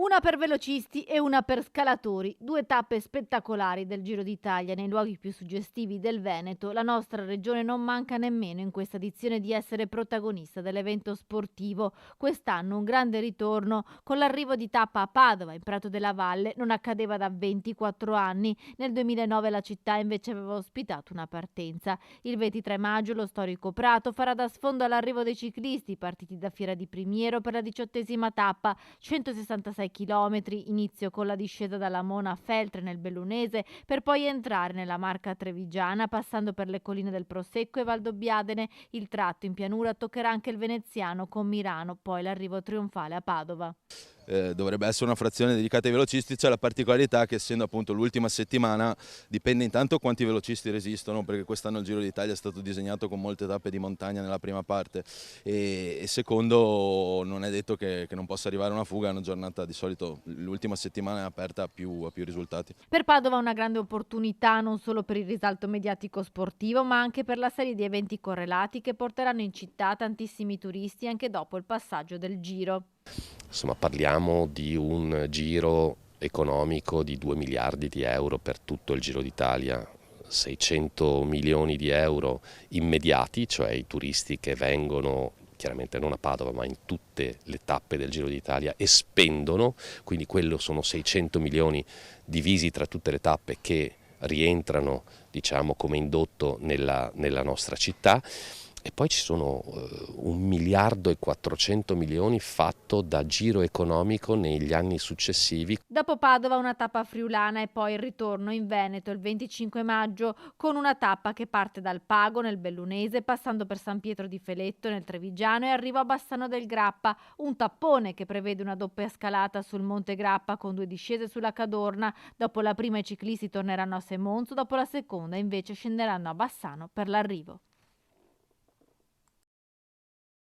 Una per velocisti e una per scalatori, due tappe spettacolari del Giro d'Italia nei luoghi più suggestivi del Veneto. La nostra regione non manca nemmeno in questa edizione di essere protagonista dell'evento sportivo. Quest'anno un grande ritorno con l'arrivo di tappa a Padova, in Prato della Valle. Non accadeva da 24 anni. Nel 2009 la città invece aveva ospitato una partenza. Il 23 maggio lo storico Prato farà da sfondo all'arrivo dei ciclisti partiti da Fiera di Primiero per la 18ª tappa, 166 chilometri, inizio con la discesa dalla Mona a Feltre nel Bellunese per poi entrare nella Marca Trevigiana passando per le colline del Prosecco e Valdobbiadene. Il tratto in pianura toccherà anche il veneziano con Mirano, poi l'arrivo trionfale a Padova. Dovrebbe essere una frazione dedicata ai velocisti. C'è la particolarità che, essendo appunto l'ultima settimana, dipende intanto quanti velocisti resistono, perché quest'anno il Giro d'Italia è stato disegnato con molte tappe di montagna nella prima parte e secondo, non è detto che non possa arrivare una fuga. È una giornata, di solito l'ultima settimana è aperta a più risultati. Per Padova una grande opportunità non solo per il risalto mediatico sportivo, ma anche per la serie di eventi correlati che porteranno in città tantissimi turisti anche dopo il passaggio del Giro. Insomma, parliamo di un giro economico di 2 miliardi di euro per tutto il Giro d'Italia, 600 milioni di euro immediati, cioè i turisti che vengono chiaramente non a Padova ma in tutte le tappe del Giro d'Italia e spendono, quindi quello sono 600 milioni divisi tra tutte le tappe che rientrano, diciamo, come indotto nella nostra città. E poi ci sono 1 miliardo e 400 milioni fatto da giro economico negli anni successivi. Dopo Padova una tappa friulana e poi il ritorno in Veneto il 25 maggio con una tappa che parte dal Pago nel Bellunese passando per San Pietro di Feletto nel Trevigiano e arriva a Bassano del Grappa, un tappone che prevede una doppia scalata sul Monte Grappa con 2 discese sulla Cadorna. Dopo la prima i ciclisti torneranno a Semonzu, dopo la seconda invece scenderanno a Bassano per l'arrivo.